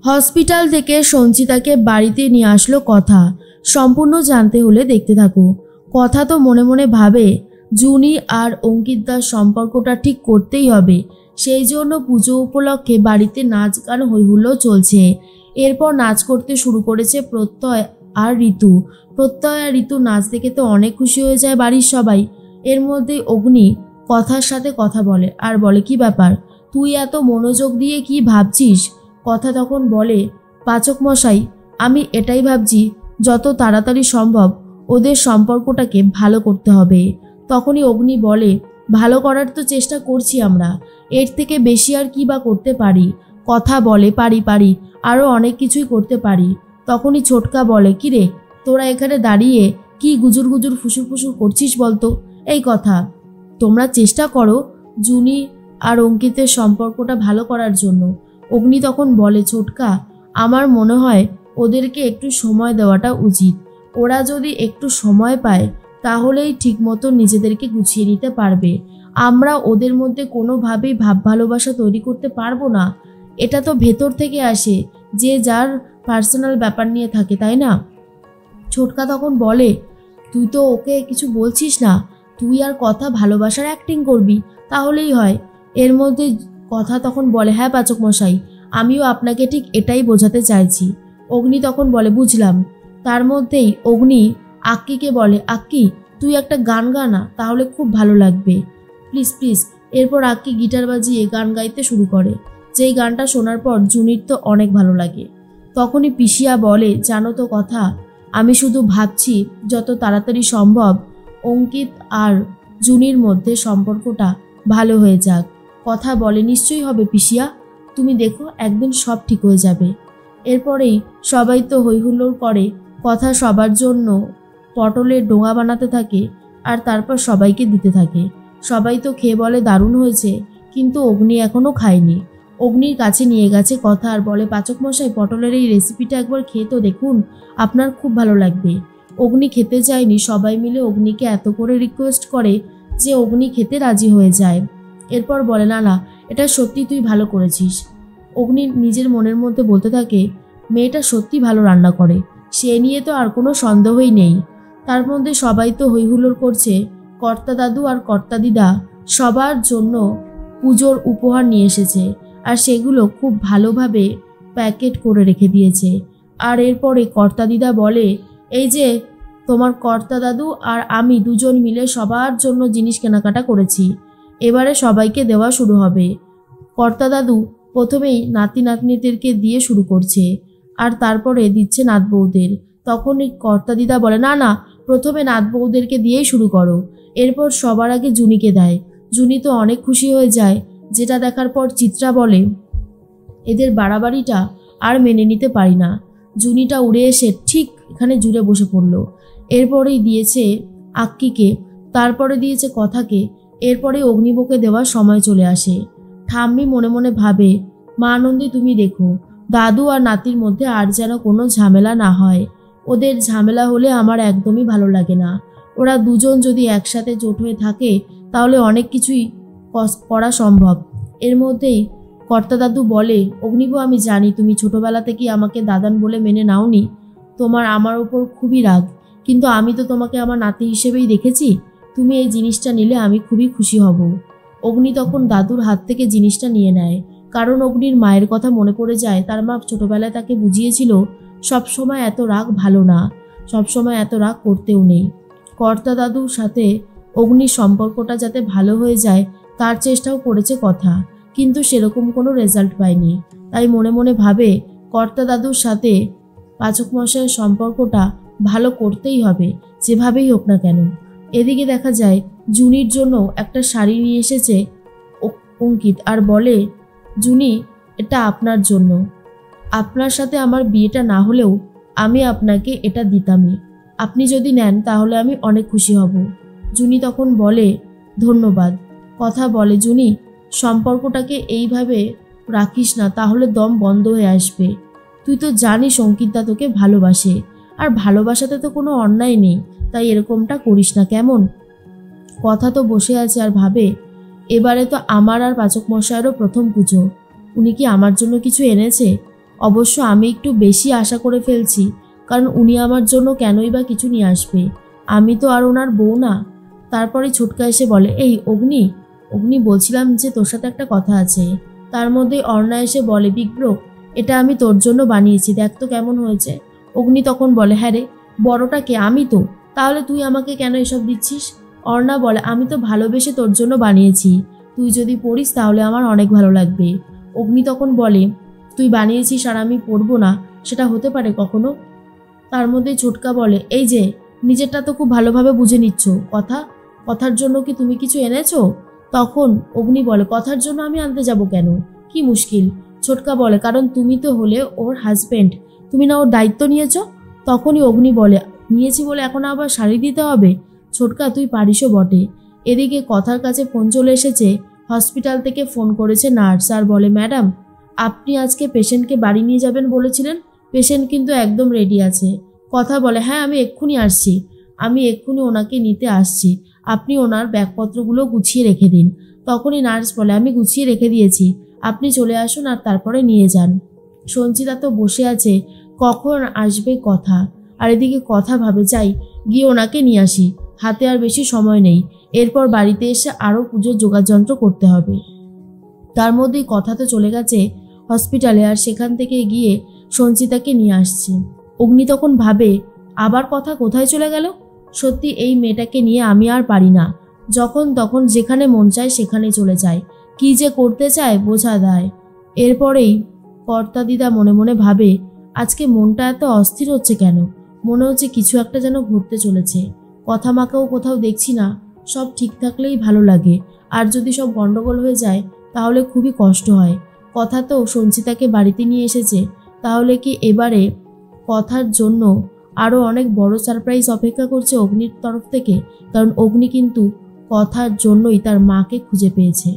Hospital থেকে সঞ্চিতাকে বাড়িতে নিয়ে আসলো কথা। সম্পূর্ণ জানতে হলে দেখতে থাকো। কথা তো মনে মনে ভাবে জুনি আর অঙ্কিতদার সম্পর্কটা ঠিক করতেই হবে। সেই জন্য পুজো উপলক্ষে বাড়িতে নাচ গান হইহুল্লোড় চলছে। এরপর নাচ করতে শুরু করেছে প্রত্যয় আর ঋতু। প্রত্যয় আর ঋতু নাচ দেখে তো অনেক খুশি হয়ে যায় বাড়ির সবাই। এর মধ্যে অগ্নি কথার সাথে কথা বলে আর বলে, কি ব্যাপার, তুই এত মনোযোগ দিয়ে কি ভাবছিস? কথা তখন বলে, পাচক মশাই, আমি এটাই ভাবছি যত তাড়াতাড়ি সম্ভব ওদের সম্পর্কটাকে ভালো করতে হবে। তখনই অগ্নি বলে, ভালো করার তো চেষ্টা করছি আমরা, এর থেকে বেশি আর কি বা করতে পারি? কথা বলে, পারি আরও অনেক কিছুই করতে পারি। তখনই ছোটকা বলে, কিরে তোরা এখানে দাঁড়িয়ে কি গুজুর গুজুর ফুসুর ফুসুর করছিস বলতো? এই কথা, তোমরা চেষ্টা করো জুনি আর অঙ্কিতের সম্পর্কটা ভালো করার জন্য। অগ্নি তখন বলে, ছোটকা, আমার মনে হয় ওদেরকে একটু সময় দেওয়াটা উচিত। ওরা যদি একটু সময় পায় তাহলেই ঠিকমতো নিজেদেরকে গুছিয়ে নিতে পারবে। আমরা ওদের মধ্যে কোনোভাবেই ভাব ভালোবাসা তৈরি করতে পারবো না। এটা তো ভেতর থেকে আসে, যে যার পার্সোনাল ব্যাপার নিয়ে থাকে, তাই না? ছোটকা তখন বলে, তুই তো ওকে কিছু বলছিস না, তুই আর কথা ভালোবাসার অ্যাক্টিং করবি, তাহলেই হয়। এর মধ্যে কথা তখন বলে, হ্যাঁ পাচক মশাই, আমিও আপনাকে ঠিক এটাই বোঝাতে চাইছি। অগ্নি তখন বলে, বুঝলাম। তার মধ্যেই অগ্নি আক্কিকে বলে, আক্কি, তুই একটা গান গা না, তাহলে খুব ভালো লাগবে, প্লিজ প্লিজ। এরপর আক্কি গিটার বাজিয়ে গান গাইতে শুরু করে। যেই গানটা শোনার পর জুনির তো অনেক ভালো লাগে। তখনই পিসিয়া বলে, জানো তো কথা, আমি শুধু ভাবছি যত তাড়াতাড়ি সম্ভব অঙ্কিত আর জুনির মধ্যে সম্পর্কটা ভালো হয়ে যাক। কথা বলে, নিশ্চয়ই হবে পিসিয়া, তুমি দেখো একদিন সব ঠিক হয়ে যাবে। এরপরেই সবাই তো হইহুল্লোড় করে। কথা সবার জন্য পটলের ডোঙা বানাতে থাকে আর তারপর সবাইকে দিতে থাকে। সবাই তো খেয়ে বলে দারুণ হয়েছে, কিন্তু অগ্নি এখনও খায়নি। অগ্নির কাছে নিয়ে গেছে কথা আর বলে, পাচক মশাই, পটলের এই রেসিপিটা একবার খেয়ে তো দেখুন, আপনার খুব ভালো লাগবে। অগ্নি খেতে চায়নি, সবাই মিলে অগ্নিকে এত করে রিকোয়েস্ট করে যে অগ্নি খেতে রাজি হয়ে যায়। এরপর বলে, না না, এটা সত্যি তুই ভালো করেছিস। অগ্নি নিজের মনের মধ্যে বলতে থাকে, মেয়েটা সত্যি ভালো রান্না করে, সে নিয়ে তো আর কোনো সন্দেহই নেই। তার মধ্যে সবাই তো হইহুল্লোড় করছে। কর্তা দাদু আর কর্তা দিদা সবার জন্য পুজোর উপহার নিয়ে এসেছে আর সেগুলো খুব ভালোভাবে প্যাকেট করে রেখে দিয়েছে। আর এরপরে কর্তা দিদা বলে, এই যে তোমার কর্তা দাদু আর আমি দুজন মিলে সবার জন্য জিনিস কেনাকাটা করেছি, এবারে সবাইকে দেওয়া শুরু হবে। কর্তা দাদু প্রথমেই নাতি নাতনিদেরকে দিয়ে শুরু করছে আর তারপরে দিচ্ছে নাত বউদের। তখনই কর্তা দিদা বলে, না না, প্রথমে নাত বউদেরকে দিয়েই শুরু করো। এরপর সবার আগে জুনিকে দেয়। জুনি তো অনেক খুশি হয়ে যায়, যেটা দেখার পর চিত্রা বলে, এদের বাড়াবাড়িটা আর মেনে নিতে পারি না। জুনিটা উড়ে এসে ঠিক এখানে জুড়ে বসে পড়ল। এরপরেই দিয়েছে আক্কিকে, তারপরে দিয়েছে কথাকে, এরপরে অগ্নিবকে দেওয়ার সময় চলে আসে। ঠাম্মি মনে মনে ভাবে, মা আনন্দী, তুমি দেখো দাদু আর নাতির মধ্যে আর যেন কোনো ঝামেলা না হয়। ওদের ঝামেলা হলে আমার একদমই ভালো লাগে না। ওরা দুজন যদি একসাথে জোট হয়ে থাকে তাহলে অনেক কিছুই করা সম্ভব। এর মধ্যেই কর্তা দাদু বলে, অগ্নিবু, আমি জানি তুমি ছোটবেলা থেকেই আমাকে দাদান বলে মেনে নাওনি, তোমার আমার উপর খুবই রাগ, কিন্তু আমি তো তোমাকে আমার নাতি হিসেবেই দেখেছি। তুমি এই জিনিসটা নিলে আমি খুবই খুশি হব। অগ্নি তখন দাদুর হাত থেকে জিনিসটা নিয়ে নেয়, কারণ অগ্নির মায়ের কথা মনে পড়ে যায়। তার মা ছোটবেলায় তাকে বুঝিয়েছিল সবসময় এত রাগ ভালো না, সবসময় এত রাগ করতেও নেই। কর্তা দাদুর সাথে অগ্নির সম্পর্কটা যাতে ভালো হয়ে যায় তার চেষ্টাও করেছে কথা, কিন্তু সেরকম কোনো রেজাল্ট পায়নি। তাই মনে মনে ভাবে কর্তা দাদুর সাথে পাচক মশাইয়ের সম্পর্কটা ভালো করতেই হবে, যেভাবেই হোক না কেন। এদিকে দেখা যায় জুনির জন্য একটা শাড়ি নিয়ে এসেছে অঙ্কিত আর বলে, জুনি, এটা আপনার জন্য, আপনার সাথে আমার বিয়েটা না হলেও আমি আপনাকে এটা দিতামই, আপনি যদি নেন তাহলে আমি অনেক খুশি হব। জুনি তখন বলে, ধন্যবাদ। কথা বলে, জুনি, সম্পর্কটাকে এইভাবে রাখিস না, তাহলে দম বন্ধ হয়ে আসবে। তুই তো জানিস অঙ্কিতদা তোকে ভালোবাসে, আর ভালোবাসাতে তো কোনো অন্যায় নেই, তাই এরকমটা করিস না কেমন? কথা তো বসে আছে আর ভাবে, এবারে তো আমার আর পাচক মশাইয়েরও প্রথম পুজো, উনি কি আমার জন্য কিছু এনেছে? অবশ্য আমি একটু বেশি আশা করে ফেলছি, কারণ উনি আমার জন্য কেনই বা কিছু নিয়ে আসবে, আমি তো আর ওনার বউ না। তারপরে ছোটকা এসে বলে, এই অগ্নি, অগ্নি বলছিলাম যে তোর সাথে একটা কথা আছে। তার মধ্যে অর্ণা এসে বলে, বিগ ব্রো, এটা আমি তোর জন্য বানিয়েছি, দেখ তো কেমন হয়েছে। অগ্নি তখন বলে, হ্যাঁ রে, বড়টা কে? আমি তো, তাহলে তুই আমাকে কেন এসব দিচ্ছিস? অর্ণা বলে, আমি তো ভালোবেসে তোর জন্য বানিয়েছি, তুই যদি পড়িস তাহলে আমার অনেক ভালো লাগবে। অগ্নি তখন বলে, তুই বানিয়েছিস আর আমি পড়বো না, সেটা হতে পারে কখনো? তার মধ্যে ছোটকা বলে, এই যে নিজেরটা তো খুব ভালোভাবে বুঝে নিচ্ছ, কথার জন্য কি তুমি কিছু এনেছো? তখন অগ্নি বলে, কথার জন্য আমি আনতে যাব কেন, কি মুশকিল? ছোটকা বলে, কারণ তুমি তো হলে ওর হাজবেন্ড, তুমি না ওর দায়িত্ব নিয়েছ? তখনই অগ্নি বলে, নিয়েছি বলে এখন আবার শাড়ি দিতে হবে? ছোটকা, তুই পারিসও বটে। এদিকে কথার কাছে ফোন চলে এসেছে। হসপিটাল থেকে ফোন করেছে নার্স আর বলে, ম্যাডাম, আপনি আজকে পেশেন্টকে বাড়ি নিয়ে যাবেন বলেছিলেন, পেশেন্ট কিন্তু একদম রেডি আছে। কথা বলে, হ্যাঁ আমি এক্ষুনি আসছি, আমি এক্ষুনি ওনাকে নিতে আসছি, আপনি ওনার ব্যাগপত্রগুলো গুছিয়ে রেখে দিন। তখনই নার্স বলে, আমি গুছিয়ে রেখে দিয়েছি, আপনি চলে আসুন আর তারপরে নিয়ে যান। সঞ্চিতা তো বসে আছে, কখন আসবে কথা, আর এদিকে কথা ভাবে, যাই গিয়ে ওনাকে নিয়ে আসি, হাতে আর বেশি সময় নেই, এরপর বাড়িতে এসে আরও পুজোর যোগাযন্ত্র করতে হবে। তার মধ্যেই কথা তো চলে গেছে হসপিটালে, আর সেখান থেকে গিয়ে সঞ্চিতাকে নিয়ে আসছে। অগ্নি তখন ভাবে, আবার কথা কোথায় চলে গেল? সত্যি এই মেয়েটাকে নিয়ে আমি আর পারি না, যখন তখন যেখানে মন চায় সেখানে চলে যায়, কি যে করতে চায় বোঝা দেয়। এরপরেই কর্তা দিদা মনে মনে ভাবে, আজকে মনটা এত অস্থির হচ্ছে কেন, মনে হচ্ছে কিছু একটা যেন ঘটতে চলেছে। কথা মাকাও কোথাও দেখছি না, সব ঠিক থাকলেই ভালো লাগে, আর যদি সব গন্ডগোল হয়ে যায় তাহলে খুবই কষ্ট হয়। কথা তো সঞ্চিতাকে বাড়িতে নিয়ে এসেছে, তাহলে কি এবারে কথার জন্য আরও অনেক বড় সারপ্রাইজ অপেক্ষা করছে অগ্নির তরফ থেকে? কারণ অগ্নি কিন্তু কথার জন্যই তার মাকে খুঁজে পেয়েছে।